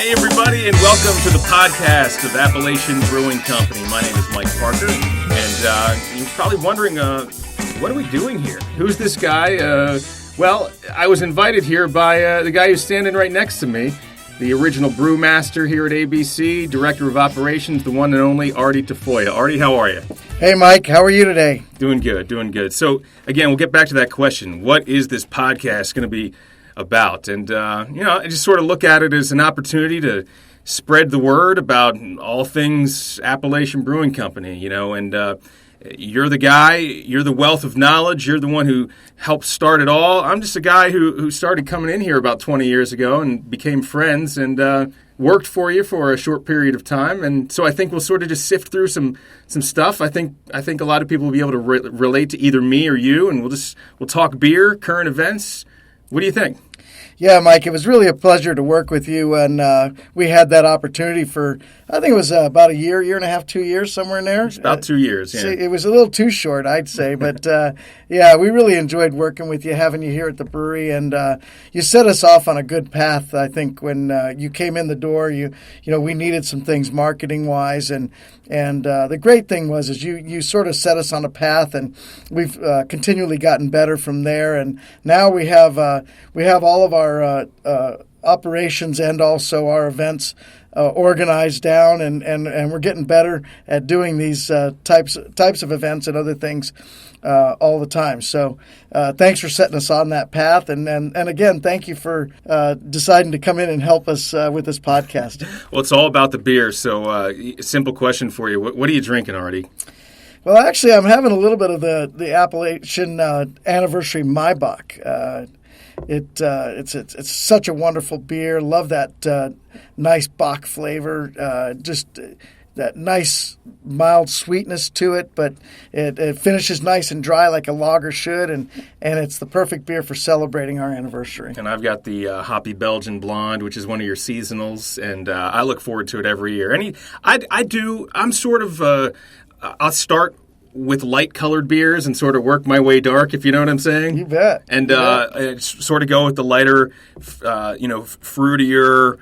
Hey, everybody, and welcome to the podcast of Appalachian Brewing Company. My name is Mike Parker, and you're probably wondering, what are we doing here? Who's this guy? Well, I was invited here by the guy who's standing right next to me, the original brewmaster here at ABC, director of operations, the one and only Artie. Artie, how are you? Hey, Mike, how are you today? Doing good. So, again, we'll get back to that question. What is this podcast going to be about? And, I just sort of look at it as an opportunity to spread the word about all things Appalachian Brewing Company, and you're the guy, you're the wealth of knowledge, you're the one who helped start it all. I'm just a guy who started coming in here about 20 years ago and became friends and worked for you for a short period of time. And so I think we'll sort of just sift through some stuff. I think a lot of people will be able to relate to either me or you, and we'll talk beer, current events. What do you think? Yeah, Mike, it was really a pleasure to work with you, and we had that opportunity for, I think it was about a year and a half, 2 years, somewhere in there. It's about 2 years, yeah. It was a little too short, I'd say, but yeah, we really enjoyed working with you, having you here at the brewery, and you set us off on a good path. I think when you came in the door, we needed some things marketing-wise, and the great thing was you sort of set us on a path, and we've continually gotten better from there, and now we have all of our operations and also our events organized down, and we're getting better at doing these types of events and other things all the time. So thanks for setting us on that path, and again, thank you for deciding to come in and help us with this podcast. Well, it's all about the beer, so simple question for you. What are you drinking, Artie? Well, actually, I'm having a little bit of the Appalachian Anniversary Maibach. It's such a wonderful beer. Love that nice Bach flavor. Just that nice mild sweetness to it, but it finishes nice and dry like a lager should, and it's the perfect beer for celebrating our anniversary. And I've got the Hoppy Belgian Blonde, which is one of your seasonals, and I look forward to it every year. I'll start with light-colored beers and sort of work my way dark, if you know what I'm saying. You bet. And sort of go with the lighter, fruitier,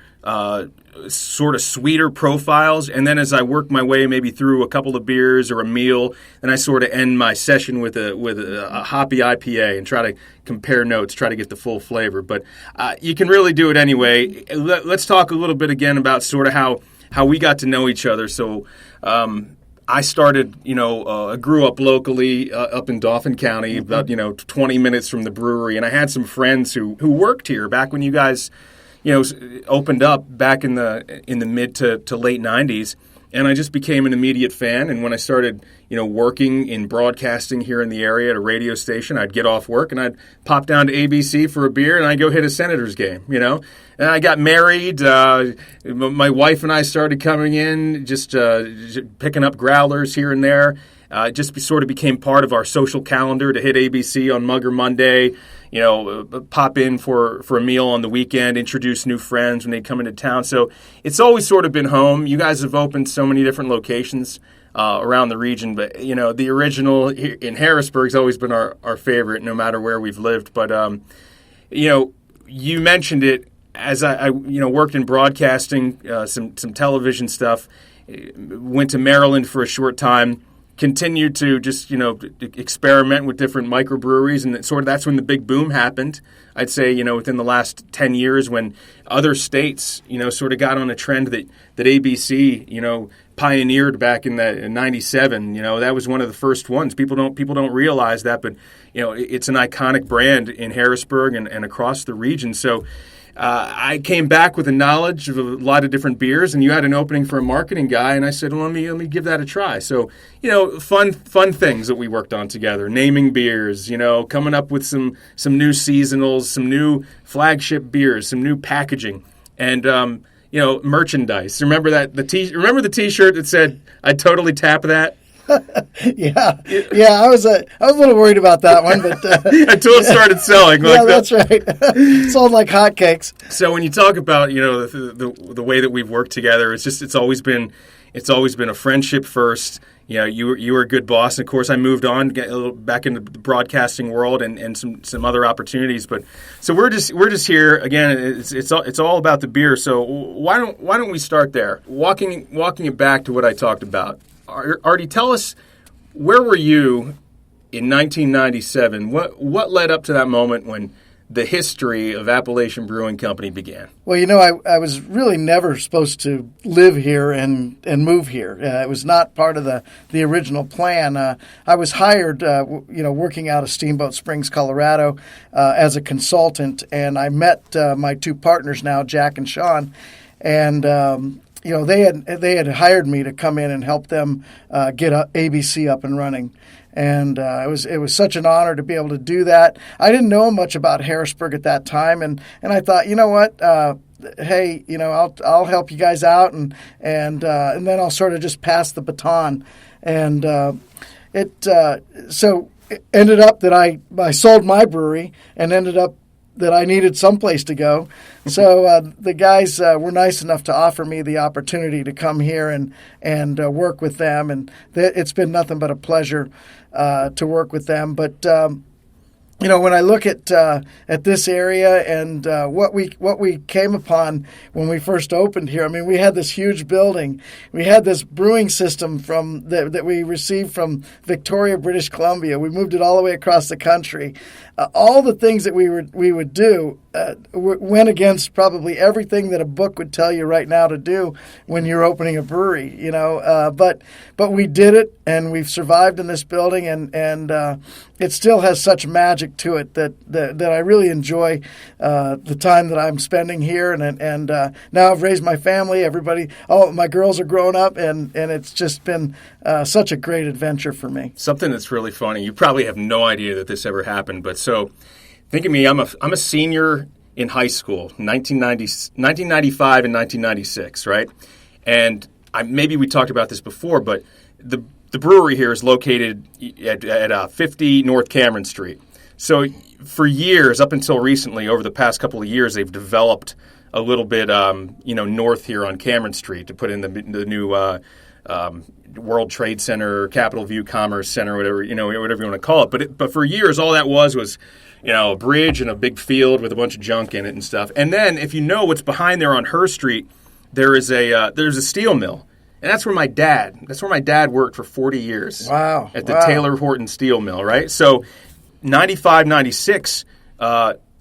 sort of sweeter profiles. And then as I work my way maybe through a couple of beers or a meal, then I sort of end my session with a hoppy IPA and try to compare notes, try to get the full flavor. But you can really do it anyway. Let's talk a little bit again about sort of how we got to know each other. So I started, I grew up locally up in Dauphin County, about, 20 minutes from the brewery. And I had some friends who worked here back when you guys, opened up back in the mid to late 90s. And I just became an immediate fan. And when I started, working in broadcasting here in the area at a radio station, I'd get off work and I'd pop down to ABC for a beer and I'd go hit a Senators game, And I got married. My wife and I started coming in, just picking up growlers here and there. Sort of became part of our social calendar to hit ABC on Mugger Monday, pop in for a meal on the weekend, introduce new friends when they come into town. So it's always sort of been home. You guys have opened so many different locations around the region, but, the original in Harrisburg's always been our favorite, no matter where we've lived. But, you mentioned it. As I worked in broadcasting, some television stuff, went to Maryland for a short time, continued to just, experiment with different microbreweries, and that's when the big boom happened. I'd say, within the last 10 years when other states, sort of got on a trend that ABC, pioneered back in 97. That was one of the first ones. People don't realize that, but, it's an iconic brand in Harrisburg and across the region. So I came back with a knowledge of a lot of different beers, and you had an opening for a marketing guy, and I said, well, let me give that a try. So, fun things that we worked on together, naming beers, coming up with some new seasonals, some new flagship beers, some new packaging, and merchandise. Remember remember the T-shirt that said, "I'd totally tap that"? Yeah. I was a little worried about that one, but until it started selling. Yeah, that's right. Sold like hotcakes. So when you talk about the way that we've worked together, it's always been a friendship first. you were a good boss. And of course, I moved on, get a little back into the broadcasting world and some other opportunities. But so we're just here again. It's all about the beer. So why don't we start there? Walking it back to what I talked about. Artie, tell us, where were you in 1997? What led up to that moment when the history of Appalachian Brewing Company began? Well, I was really never supposed to live here and move here. It was not part of the original plan. I was hired, working out of Steamboat Springs, Colorado, as a consultant, and I met my two partners now, Jack and Sean, and they had hired me to come in and help them get ABC up and running. And it was such an honor to be able to do that. I didn't know much about Harrisburg at that time, and I thought, you know what, hey, I'll help you guys out, and then I'll sort of just pass the baton. And so it ended up that I sold my brewery, and ended up that I needed someplace to go. So the guys were nice enough to offer me the opportunity to come here and work with them, and it's been nothing but a pleasure to work with them. But when I look at this area and what we came upon when we first opened here, I mean, we had this huge building. We had this brewing system that we received from Victoria, British Columbia. We moved it all the way across the country. All the things that we would do went against probably everything that a book would tell you right now to do when you're opening a brewery. But we did it, and we've survived in this building, and it still has such magic to it that I really enjoy the time that I'm spending here. And now I've raised my family. All my girls are grown up, and it's just been such a great adventure for me. Something that's really funny. You probably have no idea that this ever happened, but so think of me. I'm a senior in high school, 1995 and 1996, right? And maybe we talked about this before, but the brewery here is located at 50 North Cameron Street. So for years, up until recently, over the past couple of years, they've developed a little bit, north here on Cameron Street to put in the new World Trade Center, Capital View Commerce Center, whatever you want to call it. But for years, all that was a bridge and a big field with a bunch of junk in it and stuff. And then, if you know what's behind there on Her Street, there's a steel mill. And that's where my dad worked for 40 years. Wow. At the Taylor Horton Steel Mill, right? So 95, 96,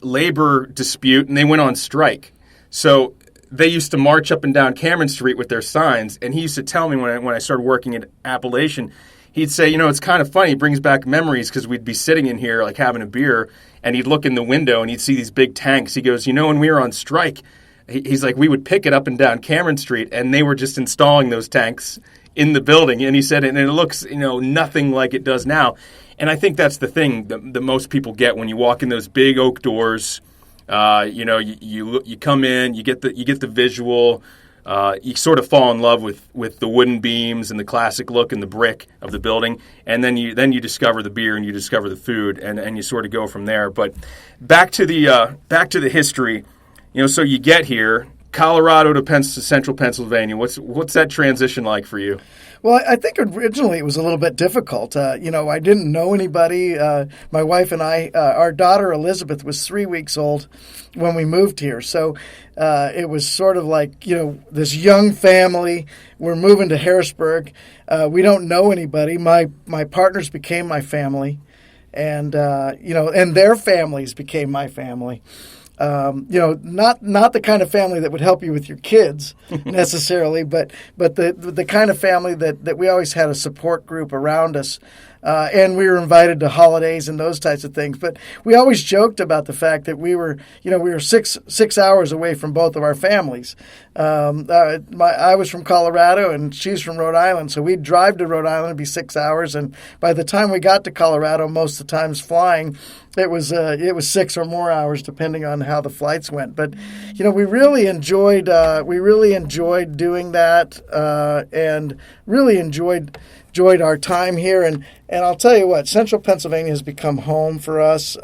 labor dispute, and they went on strike. So they used to march up and down Cameron Street with their signs, and he used to tell me when I started working at Appalachian, he'd say, it's kind of funny, it brings back memories, because we'd be sitting in here like having a beer, and he'd look in the window and he'd see these big tanks. He goes, when we were on strike, he's like, we would pick it up and down Cameron Street, and they were just installing those tanks in the building. And he said, and it looks, nothing like it does now. And I think that's the thing that most people get when you walk in those big oak doors. You come in, you get the visual. You sort of fall in love with the wooden beams and the classic look and the brick of the building, and then you discover the beer and you discover the food, and you sort of go from there. But back to the history. So you get here, Colorado to central Pennsylvania. What's that transition like for you? Well, I think originally it was a little bit difficult. I didn't know anybody. My wife and I, our daughter Elizabeth was 3 weeks old when we moved here. So it was sort of like, this young family. We're moving to Harrisburg. We don't know anybody. My partners became my family, and and their families became my family. Not the kind of family that would help you with your kids necessarily, but the kind of family that we always had a support group around us. And we were invited to holidays and those types of things. But we always joked about the fact that we were 6 hours away from both of our families. I was from Colorado and she's from Rhode Island, so we'd drive to Rhode Island, it'd be 6 hours, and by the time we got to Colorado, most of the times flying, it was 6 or more hours depending on how the flights went. But we really enjoyed doing that, and really enjoyed our time here, and I'll tell you what, Central Pennsylvania has become home for us.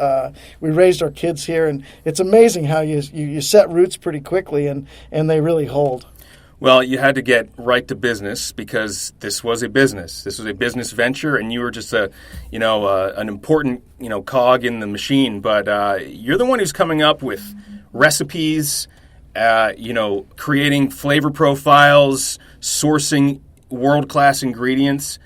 We raised our kids here, and it's amazing how you set roots pretty quickly, and they really hold. Well, you had to get right to business because this was a business. This was a business venture, and you were just an important cog in the machine. But you're the one who's coming up with recipes, creating flavor profiles, sourcing world-class ingredients.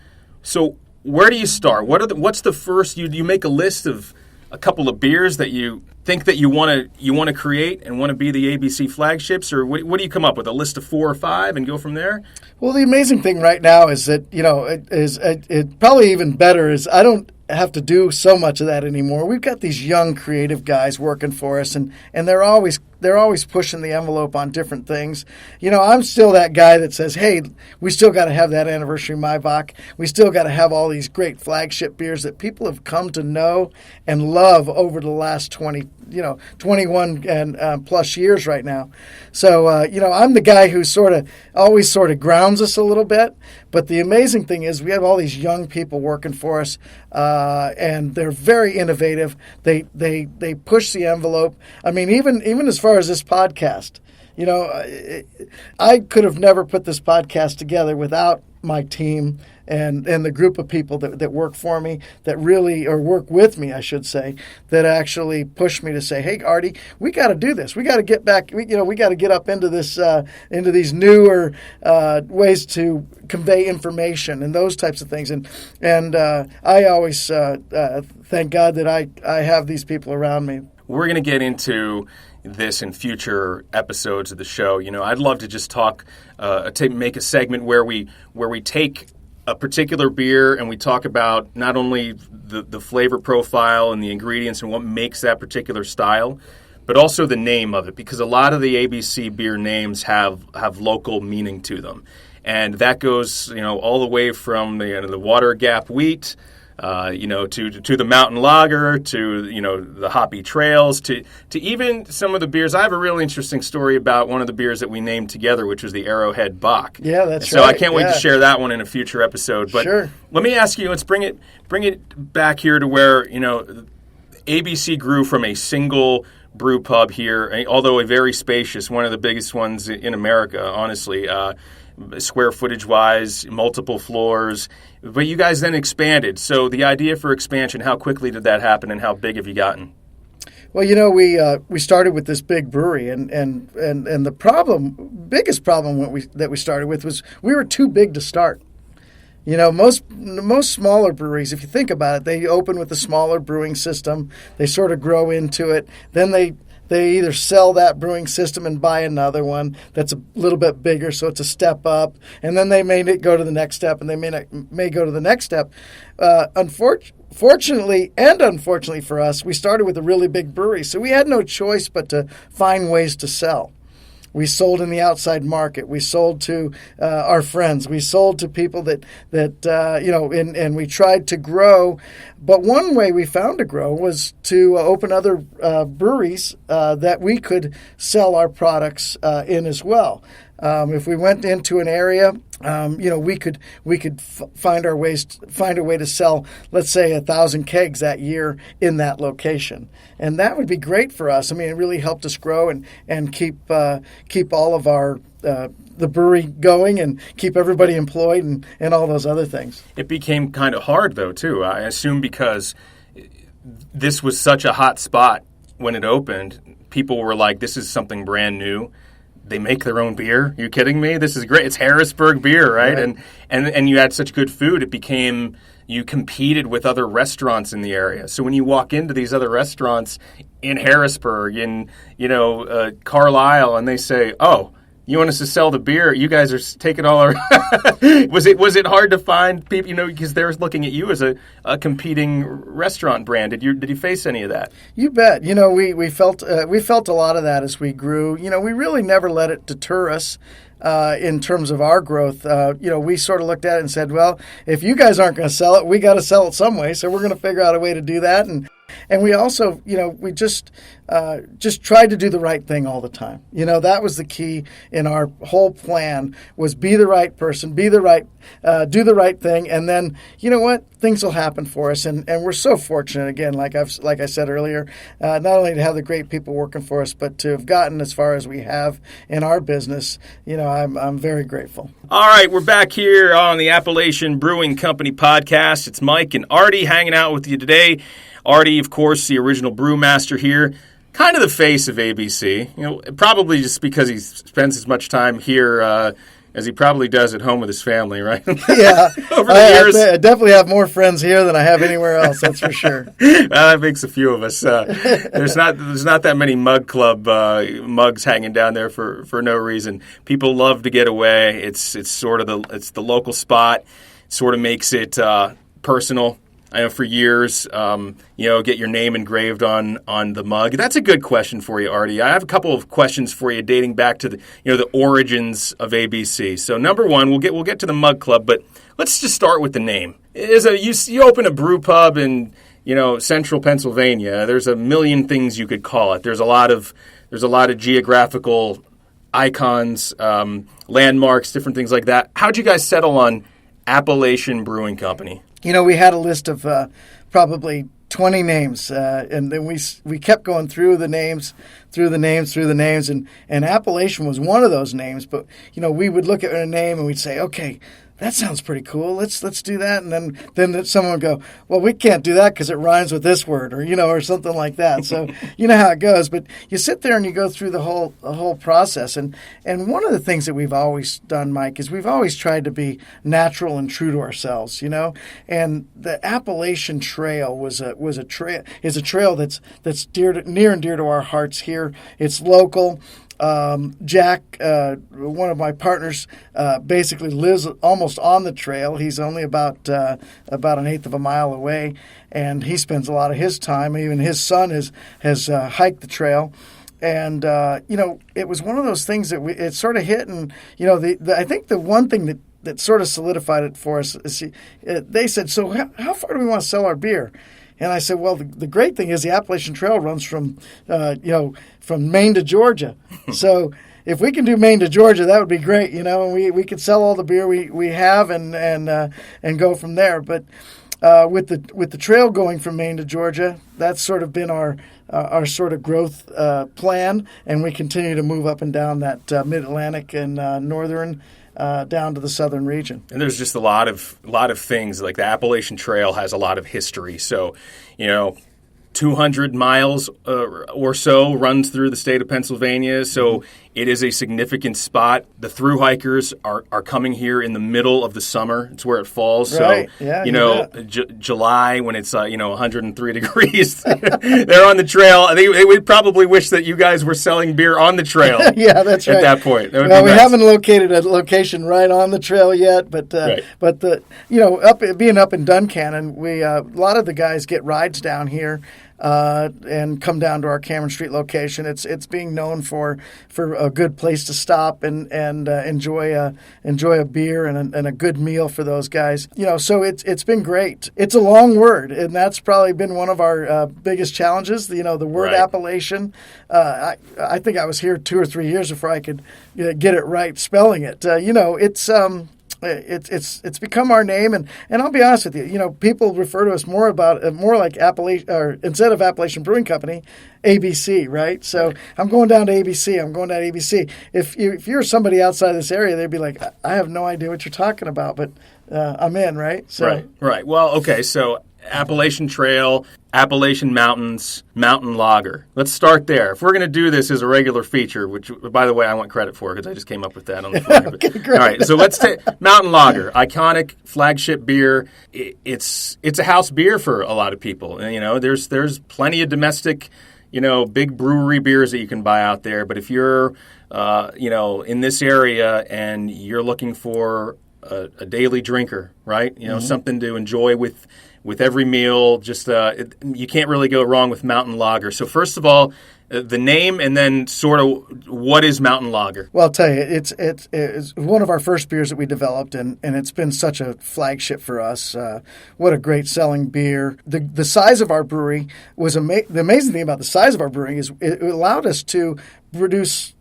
So where do you start? What's the first? You make a list of a couple of beers that you think that you want to create and want to be the ABC flagships, or what do you come up with? A list of 4 or 5 and go from there? Well, the amazing thing right now is that it probably even better is I don't have to do so much of that anymore. We've got these young creative guys working for us, and they're always pushing the envelope on different things. I'm still that guy that says, hey, we still got to have that anniversary Maibach. We still got to have all these great flagship beers that people have come to know and love over the last 21 and plus years right now. So, I'm the guy who always grounds us a little bit. But the amazing thing is we have all these young people working for us, and they're very innovative. They push the envelope. I mean, even as far as this podcast, I could have never put this podcast together without my team and the group of people that work for me, that really, or work with me, I should say, that actually push me to say, hey, Artie, we got to do this. We got to get back, we got to get up into this, into these newer ways to convey information and those types of things. And I always thank God that I have these people around me. We're going to get into this in future episodes of the show. I'd love to just talk, make a segment where we take a particular beer and we talk about not only the flavor profile and the ingredients and what makes that particular style, but also the name of it, because a lot of the ABC beer names have local meaning to them, and that goes all the way from the Water Gap Wheat, to the Mountain Lager, to the Hoppy Trails, to even some of the beers. I have a really interesting story about one of the beers that we named together, which was the Arrowhead Bock. Yeah, that's right. So I can't wait to share that one in a future episode. But sure. Let me ask you. Let's bring it back here to where ABC grew from a single brew pub here, although a very spacious, one of the biggest ones in America, honestly. Square footage wise, multiple floors, but you guys then expanded. So the idea for expansion, how quickly did that happen, and how big have you gotten? Well, we started with this big brewery, and the biggest problem that we started with was we were too big to start. Most smaller breweries, if you think about it, they open with a smaller brewing system. They sort of grow into it. Then they either sell that brewing system and buy another one that's a little bit bigger, so it's a step up. And then they may go to the next step, and they may go to the next step. Fortunately and unfortunately for us, we started with a really big brewery, so we had no choice but to find ways to sell. We sold in the outside market. We sold to our friends. We sold to people that and we tried to grow. But one way we found to grow was to open other breweries that we could sell our products in as well. If we went into an area, we could find a way to sell, let's say, 1,000 kegs that year in that location, and that would be great for us. I mean, it really helped us grow and keep all of our the brewery going and keep everybody employed and all those other things. It became kind of hard though too. I assume because this was such a hot spot when it opened. People were like, "This is something brand new." They make their own beer. Are you kidding me? This is great. It's Harrisburg beer, right? And you had such good food. It became, you competed with other restaurants in the area. So when you walk into these other restaurants in Harrisburg, in Carlisle, and they say, "Oh, you want us to sell the beer? You guys are taking all our." Was it hard to find people? Because they're looking at you as a competing restaurant brand. Did you face any of that? You bet. We felt a lot of that as we grew. We really never let it deter us. In terms of our growth, we sort of looked at it and said, well, if you guys aren't going to sell it, we got to sell it some way. So we're going to figure out a way to do that. And we also, we just just tried to do the right thing all the time. That was the key in our whole plan, was be the right person, do the right thing, and then you know what, things will happen for us. And we're so fortunate, again, like I said earlier, not only to have the great people working for us, but to have gotten as far as we have in our business. I'm very grateful. All right, we're back here on the Appalachian Brewing Company podcast. It's Mike and Artie hanging out with you today. Artie, of course, the original brewmaster here. Kind of the face of ABC, probably just because he spends as much time here as he probably does at home with his family, right? Yeah. Over the years. I definitely have more friends here than I have anywhere else, that's for sure. That makes a few of us. There's not that many mug club mugs hanging down there for no reason. People love to get away. It's sort of the local spot. It sort of makes it personal. I know for years, get your name engraved on the mug. That's a good question for you, Artie. I have a couple of questions for you dating back to the origins of ABC. So number one, we'll get to the mug club, but let's just start with the name. You open a brew pub in central Pennsylvania. There's a million things you could call it. There's a lot of geographical icons, landmarks, different things like that. How'd you guys settle on Appalachian Brewing Company? We had a list of probably 20 names, and then we kept going through the names, and Appalachian was one of those names. But we would look at a name and we'd say, okay, that sounds pretty cool. Let's do that. And then someone would go, well, we can't do that because it rhymes with this word, or something like that. So you know how it goes. But you sit there and you go through the whole process. And one of the things that we've always done, Mike, is we've always tried to be natural and true to ourselves. And the Appalachian Trail is a trail that's near and dear to our hearts here. It's local. Jack, one of my partners, basically lives almost on the trail. He's only about an eighth of a mile away, and he spends a lot of his time. Even his son has hiked the trail, and it was one of those things that it sort of hit. And I think the one thing that sort of solidified it for us is they said, "So how far do we want to sell our beer?" And I said, well, the great thing is the Appalachian Trail runs from Maine to Georgia. So if we can do Maine to Georgia, that would be great, and we could sell all the beer we have and go from there. But with the trail going from Maine to Georgia, that's sort of been our sort of growth plan, and we continue to move up and down that mid-Atlantic and northern down to the southern region. And there's just a lot of things. Like the Appalachian Trail has a lot of history. So, 200 miles or so runs through the state of Pennsylvania. So it is a significant spot. The through hikers are coming here in the middle of the summer. It's where it falls. Right. So, yeah, July when it's 103 degrees, they're on the trail. They would probably wish that you guys were selling beer on the trail. Yeah, that's right. At that point. That we haven't located a location right on the trail yet, but right. But being up in Duncannon, we a lot of the guys get rides down here. And come down to our Cameron Street location. It's being known for a good place to stop and enjoy a beer and a good meal for those guys. So it's been great. It's a long word, and that's probably been one of our biggest challenges. The word right. Appalachian. I think I was here 2 or 3 years before I could get it right spelling it. It's become our name, and I'll be honest with you. People refer to us more like Appalachian, or instead of Appalachian Brewing Company, ABC, right? So I'm going down to ABC. If you're somebody outside this area, they'd be like, I have no idea what you're talking about, but I'm in, right? So, right. Well, okay, so Appalachian Trail, Appalachian Mountains, Mountain Lager. Let's start there. If we're going to do this as a regular feature, which, by the way, I want credit for because I just came up with that on the fly. Okay, great. All right, so let's take Mountain Lager, iconic flagship beer. It's a house beer for a lot of people. And, there's plenty of domestic, big brewery beers that you can buy out there. But if you're, in this area and you're looking for a daily drinker, right? Something to enjoy with with every meal. Just you can't really go wrong with Mountain Lager. So first of all, the name, and then sort of what is Mountain Lager? Well, I'll tell you, it's one of our first beers that we developed, and it's been such a flagship for us. What a great selling beer. The size of our brewery was the amazing thing about the size of our brewery is it allowed us to produce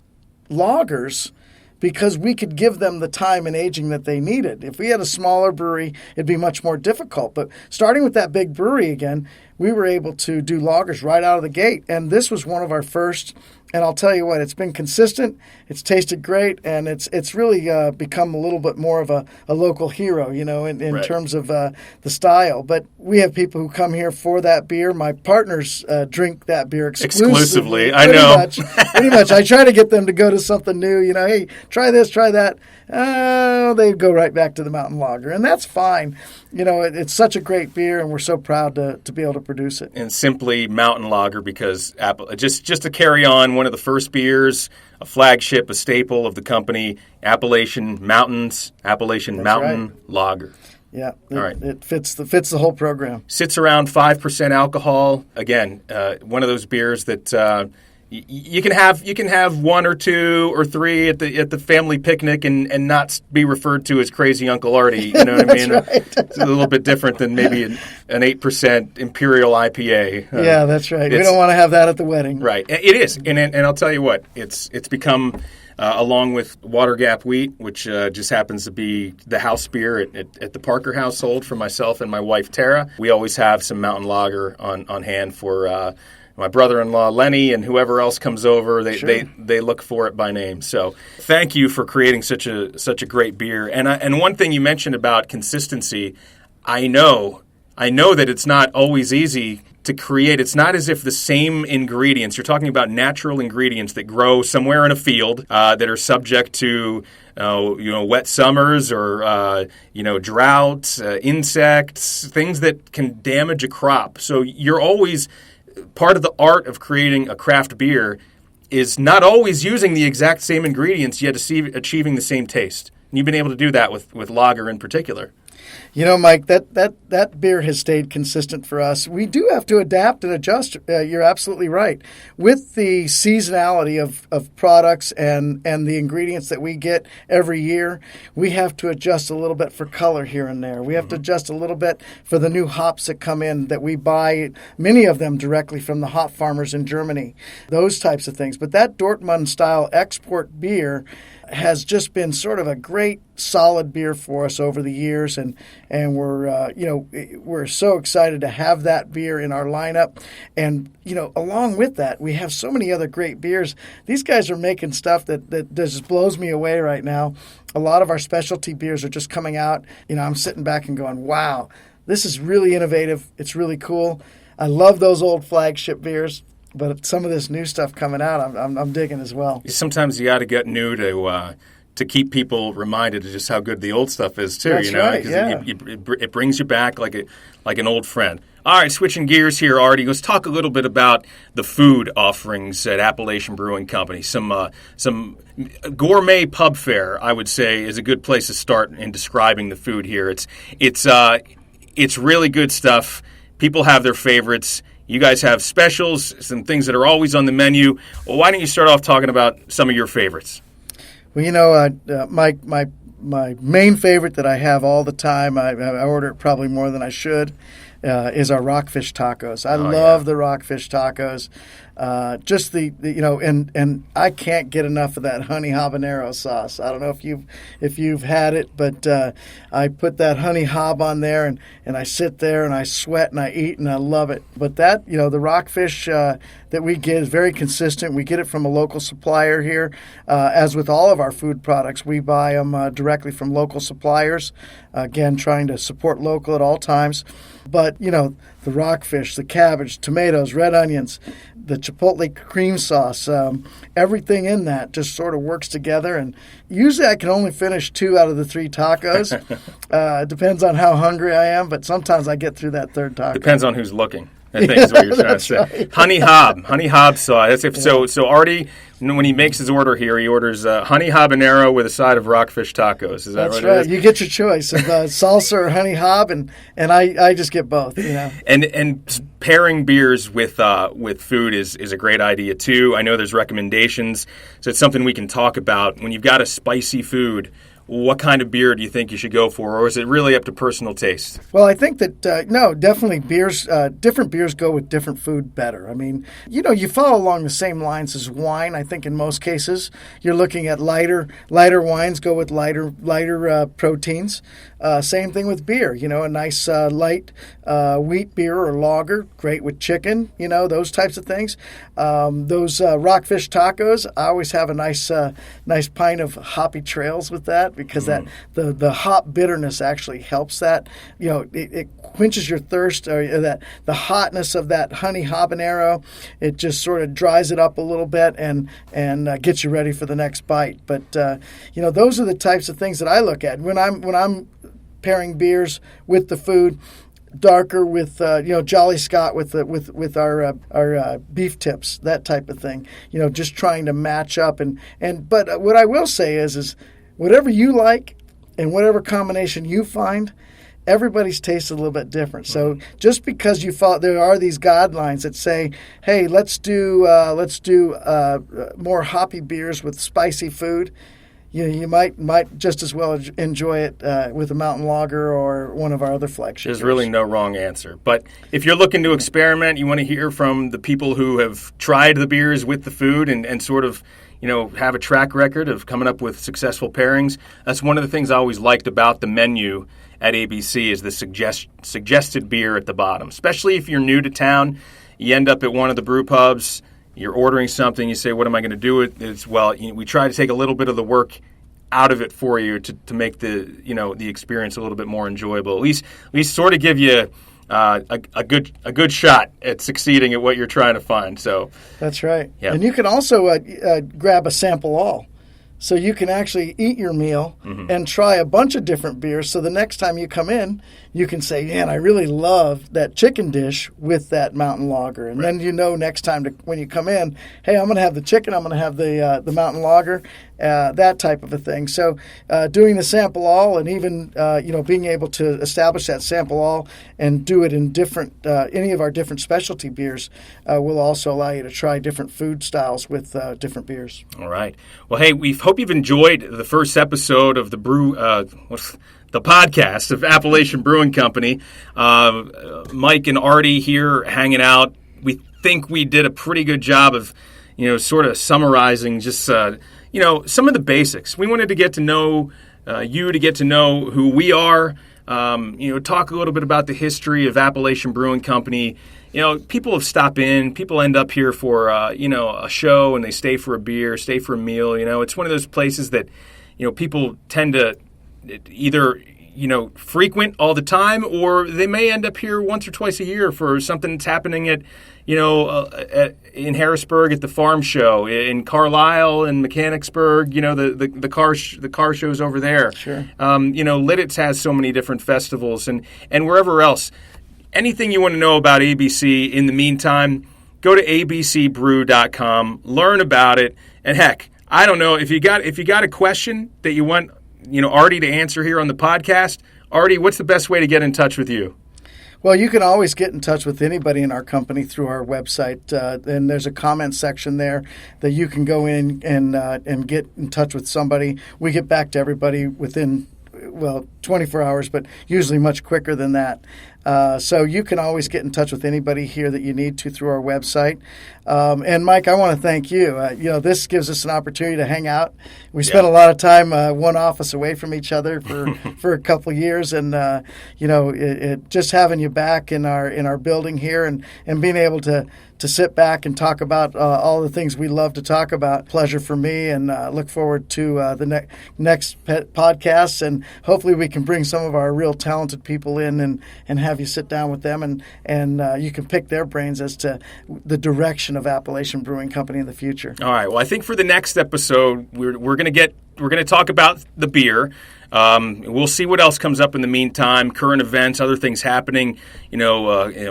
lagers because we could give them the time and aging that they needed. If we had a smaller brewery, it'd be much more difficult. But starting with that big brewery again, we were able to do lagers right out of the gate. And this was one of our first. And I'll tell you what, it's been consistent, it's tasted great, and it's really become a little bit more of a local hero, in right. terms of the style. But we have people who come here for that beer. My partners drink that beer exclusively. I know. Pretty much. I try to get them to go to something new. Hey, try this, try that. They go right back to the Mountain Lager, and that's fine. It's such a great beer, and we're so proud to be able to produce it. And simply Mountain Lager because just to carry on, one of the first beers, a flagship, a staple of the company, Appalachian Mountain right. Lager. Yeah, all right. It fits the whole program. Sits around 5% alcohol. Again, one of those beers that you can have one or two or three at the family picnic and not be referred to as crazy Uncle Artie. You know what I mean? Right. It's a little bit different than maybe an 8% Imperial IPA. Yeah, that's right. We don't want to have that at the wedding. Right. It is, and I'll tell you what, it's become along with Water Gap Wheat, which just happens to be the house beer at the Parker household for myself and my wife Tara. We always have some Mountain Lager on hand for my brother-in-law Lenny and whoever else comes over. They look for it by name. So thank you for creating such a great beer. And one thing you mentioned about consistency, I know that it's not always easy to create. It's not as if the same ingredients. You're talking about natural ingredients that grow somewhere in a field that are subject to wet summers or droughts, insects, things that can damage a crop. So you're always part of the art of creating a craft beer is not always using the exact same ingredients yet achieving the same taste. And you've been able to do that with lager in particular. Mike, that beer has stayed consistent for us. We do have to adapt and adjust. You're absolutely right. With the seasonality of products and the ingredients that we get every year, we have to adjust a little bit for color here and there. We have to adjust a little bit for the new hops that come in that we buy, many of them directly from the hop farmers in Germany, those types of things. But that Dortmund-style export beer has just been sort of a great solid beer for us over the years, and we're so excited to have that beer in our lineup. And along with that, we have so many other great beers. These guys are making stuff that just blows me away right now. A lot of our specialty beers are just coming out. I'm sitting back and going, wow, this is really innovative. It's really cool. I love those old flagship beers. But some of this new stuff coming out, I'm digging as well. Sometimes you got to get new to keep people reminded of just how good the old stuff is too. That's right. Yeah. It brings you back like an old friend. All right, switching gears here, Artie. Let's talk a little bit about the food offerings at Appalachian Brewing Company. Some gourmet pub fare, I would say, is a good place to start in describing the food here. It's really good stuff. People have their favorites. You guys have specials, some things that are always on the menu. Well, why don't you start off talking about some of your favorites? Well, my main favorite that I have all the time, I order it probably more than I should, is our rockfish tacos. I love the rockfish tacos. Just and I can't get enough of that honey habanero sauce. I don't know if you've had it, but I put that honey hab on there and I sit there and I sweat and I eat and I love it. But that, the rockfish that we get is very consistent. We get it from a local supplier here. As with all of our food products, we buy them directly from local suppliers. Again, trying to support local at all times. But, the rockfish, the cabbage, tomatoes, red onions, the chipotle cream sauce, everything in that just sort of works together. And usually I can only finish 2 out of the 3 tacos. It depends on how hungry I am, but sometimes I get through that third taco. Depends on who's looking. I think is what you're trying to say. Right. Honey Hob sauce. So Artie, when he makes his order here, he orders honey habanero with a side of rockfish tacos. Is that That's right? right. You get your choice of salsa or honey hob, and I just get both. And pairing beers with food is a great idea too. I know there's recommendations, so it's something we can talk about. When you've got a spicy food, what kind of beer do you think you should go for, or is it really up to personal taste? Well, I think that, no, definitely beers, different beers go with different food better. I mean, you follow along the same lines as wine. I think in most cases, you're looking at lighter wines go with lighter proteins. Same thing with beer, a nice light wheat beer or lager, great with chicken, those types of things. Those rockfish tacos, I always have a nice pint of hoppy trails with that, because that the hop bitterness actually helps that. It quenches your thirst, or that the hotness of that honey habanero. It just sort of dries it up a little bit and gets you ready for the next bite. But those are the types of things that I look at when I'm pairing beers with the food. Darker with Jolly Scott with our beef tips, that type of thing. Just trying to match up but what I will say is whatever you like and whatever combination you find, everybody's taste is a little bit different. So just because there are these guidelines that say, hey, let's do more hoppy beers with spicy food. You might just as well enjoy it with a mountain lager or one of our other flagships. There's really no wrong answer. But if you're looking to experiment, you want to hear from the people who have tried the beers with the food and sort of have a track record of coming up with successful pairings. That's one of the things I always liked about the menu at ABC is the suggested beer at the bottom. Especially if you're new to town, you end up at one of the brew pubs, you're ordering something, you say, what am I going to do with it? We try to take a little bit of the work out of it for you to make the experience a little bit more enjoyable. At least sort of give you a good shot at succeeding at what you're trying to find. So that's right. Yeah. And you can also grab a sample all. So you can actually eat your meal and try a bunch of different beers. So the next time you come in, you can say, man, I really love that chicken dish with that mountain lager. And then next time when you come in, hey, I'm going to have the chicken, I'm going to have the mountain lager, that type of a thing. So doing the sample all and even, being able to establish that sample all and do it in different, any of our different specialty beers will also allow you to try different food styles with different beers. All right. Well, hey, we hope you've enjoyed the first episode of the podcast of Appalachian Brewing Company. Mike and Artie here hanging out. We think we did a pretty good job of, sort of summarizing just, some of the basics. We wanted to get to know you, to get to know who we are, talk a little bit about the history of Appalachian Brewing Company. People have stopped in. People end up here for, a show, and they stay for a beer, stay for a meal. It's one of those places that, people tend to either, frequent all the time, or they may end up here once or twice a year for something that's happening at, in Harrisburg at the farm show, in Carlisle and Mechanicsburg, the car shows over there. Sure. Lidditz has so many different festivals and wherever else. Anything you want to know about ABC in the meantime, go to abcbrew.com, learn about it, and heck, I don't know, if you got a question that you want, Artie to answer here on the podcast, Artie, what's the best way to get in touch with you? Well, you can always get in touch with anybody in our company through our website, and there's a comment section there that you can go in and get in touch with somebody. We get back to everybody within 24 hours, but usually much quicker than that. So you can always get in touch with anybody here that you need to through our website. And Mike, I want to thank you. This gives us an opportunity to hang out. We spent a lot of time one office away from each other for a couple of years, and just having you back in our building here and being able to sit back and talk about all the things we love to talk about. Pleasure for me, and look forward to the next podcasts, and hopefully we can bring some of our real talented people in and have you sit down with them, and you can pick their brains as to the direction of Appalachian Brewing Company in the future. All right. Well, I think for the next episode, we're going to talk about the beer. We'll see what else comes up in the meantime. Current events, other things happening,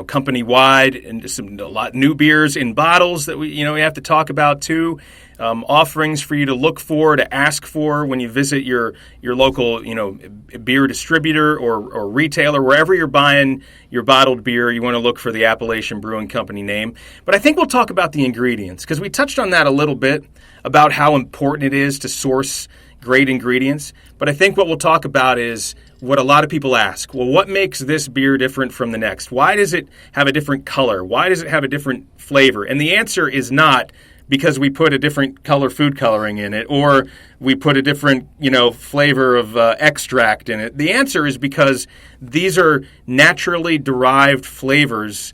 company wide, and a lot new beers in bottles that we have to talk about too. Offerings for you to look for, to ask for when you visit your local beer distributor or retailer, wherever you're buying your bottled beer. You want to look for the Appalachian Brewing Company name. But I think we'll talk about the ingredients, because we touched on that a little bit about how important it is to source great ingredients. But I think what we'll talk about is what a lot of people ask. Well, what makes this beer different from the next? Why does it have a different color? Why does it have a different flavor? And the answer is not because we put a different food coloring in it, or we put a different, flavor of extract in it. The answer is because these are naturally derived flavors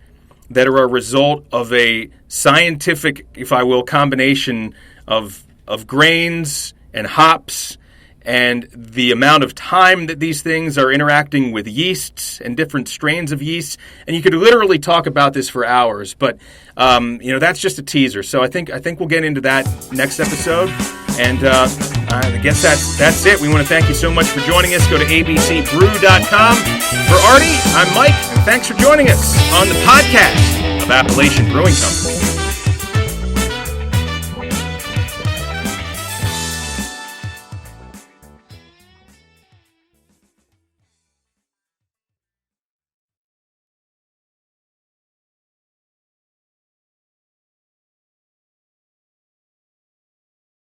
that are a result of a scientific, if I will, combination of grains and hops, and the amount of time that these things are interacting with yeasts and different strains of yeast. And you could literally talk about this for hours, but that's just a teaser. So I think we'll get into that next episode. And I guess that's it. We want to thank you so much for joining us. Go to abcbrew.com. For Artie, I'm Mike, and thanks for joining us on the podcast of Appalachian Brewing Company.